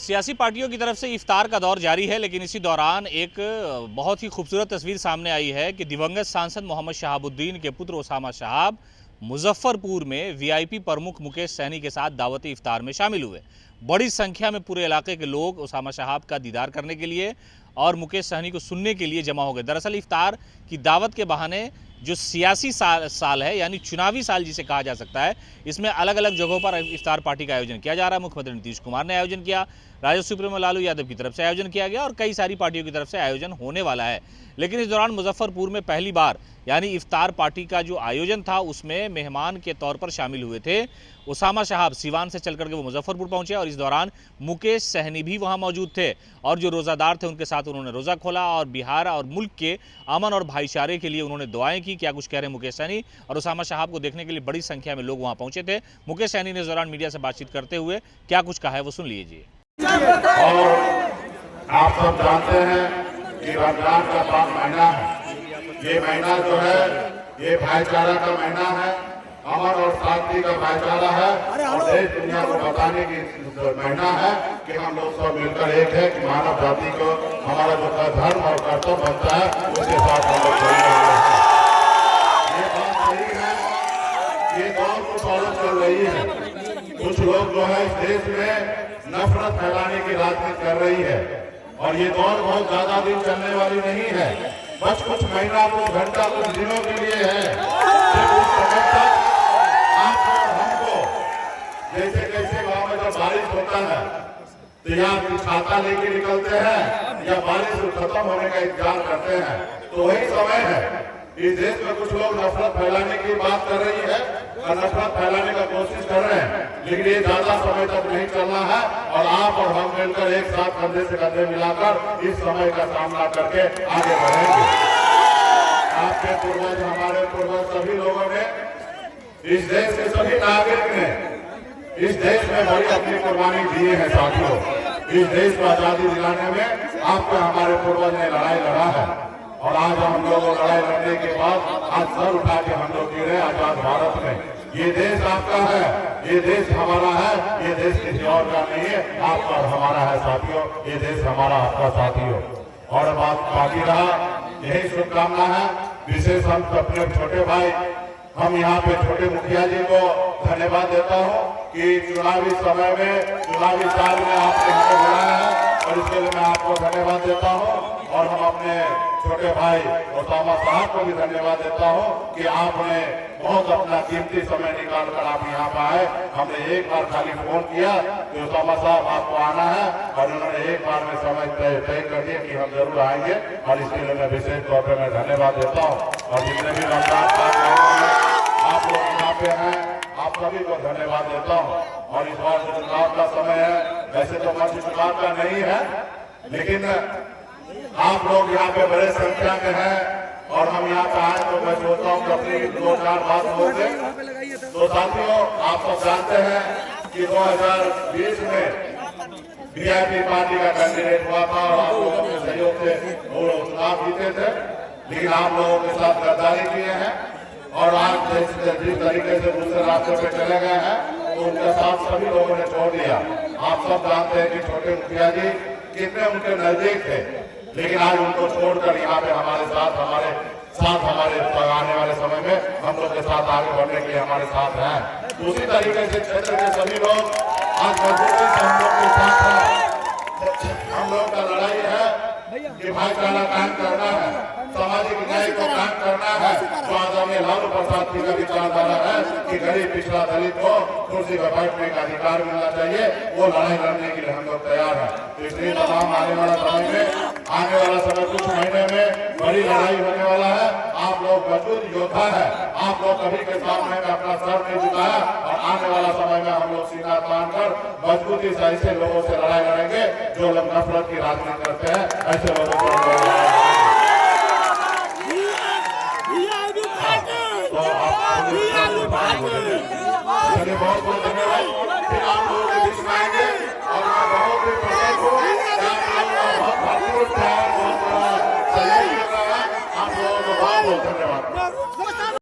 सियासी पार्टियों की तरफ से इफ्तार का दौर जारी है, लेकिन इसी दौरान एक बहुत ही खूबसूरत तस्वीर सामने आई है कि दिवंगत सांसद मोहम्मद शहाबुद्दीन के पुत्र ओसामा शहाब मुजफ्फरपुर में वीआईपी प्रमुख मुकेश सहनी के साथ दावती इफ्तार में शामिल हुए। बड़ी संख्या में पूरे इलाके के लोग ओसामा शहाब का दीदार करने के लिए और मुकेश सहनी को सुनने के लिए जमा हो गए। दरअसल इफ्तार की दावत के बहाने जो सियासी साल है, यानी चुनावी साल जिसे कहा जा सकता है, इसमें अलग अलग जगहों पर इफ्तार पार्टी का आयोजन किया जा रहा है। मुख्यमंत्री नीतीश कुमार ने आयोजन किया, राजद सुप्रीमो लालू यादव की तरफ से आयोजन किया गया और कई सारी पार्टियों की तरफ से आयोजन होने वाला है। लेकिन इस दौरान मुजफ्फरपुर में पहली बार यानी इफ्तार पार्टी का जो आयोजन था उसमें मेहमान के तौर पर शामिल हुए थे ओसामा शहाब। सीवान से चल करके वो मुजफ्फरपुर पहुंचे और इस दौरान मुकेश सहनी भी वहां मौजूद थे और जो रोज़ादार थे उनके साथ उन्होंने रोज़ा खोला और बिहार और मुल्क के अमन और भाईचारे के लिए उन्होंने दुआएं की। क्या कुछ कह रहे हैं मुकेश सहनी, और ओसामा शहाब को देखने के लिए बड़ी संख्या में लोग वहां पहुंचे थे। मुकेश सहनी ने इस दौरान मीडिया से बातचीत करते हुए क्या कुछ कहा है वो सुन लीजिए। और आप सब जानते हैं कि रमजान का पाक महीना है। ये महीना जो है ये भाईचारा का महीना है, अमन और शांति का भाईचारा है और देश दुनिया को बताने की महीना है कि हम लोग सब मिलकर एक है कि मानव जाति को हमारा जो धर्म और कर्तव्य बनता है उसके साथ हम लोग चलने वाले हैं। ये बात सही है, ये दौर कुछ औरत चल रही है। कुछ लोग जो है इस देश में नफरत फैलाने की राजनीति कर रही है और ये दौर बहुत ज्यादा दिन चलने वाली नहीं है, बस कुछ महीना, कुछ घंटा, कुछ दिनों के लिए है। उस समय तक आपको हमको जैसे कैसे गांव में जब बारिश होता है तो यहाँ छाता लेके निकलते हैं या बारिश खत्म होने का इंतजार करते हैं, तो वही समय है। इस देश में कुछ लोग नफरत फैलाने की बात कर रही है और नफरत फैलाने का कोशिश कर रहे हैं, लेकिन ये ज्यादा समय तक नहीं चलना है और आप और हम मिलकर एक साथ कंधे से कंधे मिलाकर इस समय का सामना करके आगे बढ़ेंगे। आपके पूर्वज, हमारे पूर्वज, सभी लोगों ने, इस देश के सभी नागरिक ने इस देश में बड़ी अपनी कुर्बानी दी है। साथियों, इस देश को आजादी दिलाने में आपके हमारे पूर्वज ने लड़ाई लड़ा है और आज हम लोग लड़ाई लड़ने के बाद आज सर उठा के हम लोग जी रहे आजाद भारत में। ये देश आपका है, ये देश हमारा है, ये देश किसी और का नहीं है, आपका और हमारा है साथियों। ये देश हमारा, आपका साथियों। और बात बाकी रहा, यही शुभकामना है। विशेष हम अपने छोटे भाई, हम यहाँ पे छोटे मुखिया जी को धन्यवाद देता हूँ कि चुनावी समय में, चुनावी साल में आपने हमें बुलाया है और इसके लिए मैं आपको धन्यवाद देता हूँ। और हम अपने छोटे भाई ओसामा साहब को भी धन्यवाद देता हूँ कि आपने बहुत अपना कीमती समय निकाल कर आप यहाँ पर आए। हमने एक बार खाली फोन किया कि ओसामा साहब आपको आना है और उन्होंने एक बार में समय तय कर दिया कि हम जरूर आएंगे और इसके लिए मैं विशेष तौर पर मैं धन्यवाद देता हूँ। और जितने भी रमजान आप लोग यहाँ पे हैं, आप सभी को धन्यवाद देता हूँ। और इस बार जो चुनाव का समय है, वैसे तो मंच चुनाव का नहीं है, लेकिन आप लोग यहाँ पे बड़े संख्या में हैं और हम यहाँ पे आए तो मैं सोचता हूँ कि अपनी 2-4 बात होंगे। तो साथियों, आप सब जानते हैं कि 2020 में वीआईपी पार्टी का कैंडिडेट हुआ था और आप लोगों के सहयोग से वो चुनाव जीते थे, लेकिन आप लोगों के साथ गद्दारी किए हैं और आज जिस तरीके से दूसरे रास्ते पे चले गए हैं तो उनके साथ सभी लोगों ने छोड़ दिया। आप सब जानते हैं कि छोटे मुखिया जी कितने उनके नजदीक थे, लेकिन आज उनको छोड़कर यहाँ पे हमारे साथ आने वाले समय में हम लोग के साथ आगे बढ़ने के लिए हमारे साथ हैं। उसी तरीके से क्षेत्र के सभी लोग आज मजबूती से हम लोग के साथ हैं। हम लोग का लड़ाई है कि भाईचारा कायम करना है, सामाजिक न्याय को कायम करना है। तो आदरणीय लालू प्रसाद जी का विचारधारा है कि गरीब पिछड़ा दलित को कुर्सी पर बैठने का अधिकार मिलना चाहिए। वो लड़ाई लड़ने के लिए हम लोग तैयार हैं। तो इसलिए तमाम आने वाला कुछ महीने में बड़ी लड़ाई होने वाला है। आप लोग मजबूत योद्धा है, आप लोग कभी के सामने में अपना सर नहीं झुकाया और आने वाला समय में हम लोग सीना तान कर मजबूती से ऐसे लोगों से लड़ाई लड़ेंगे जो लोग नफरत की राजनीति करते हैं, ऐसे लोगों को बहुत बहुत धन्यवाद। फिर आप लोगों के बीच में आएंगे और मैं बहुत ही प्रसन्न हूँ कि आप लोगों का बहुत भरपूर प्यार, बहुत बड़ा सहयोग कर रहा है। आप लोगों को बहुत बहुत धन्यवाद।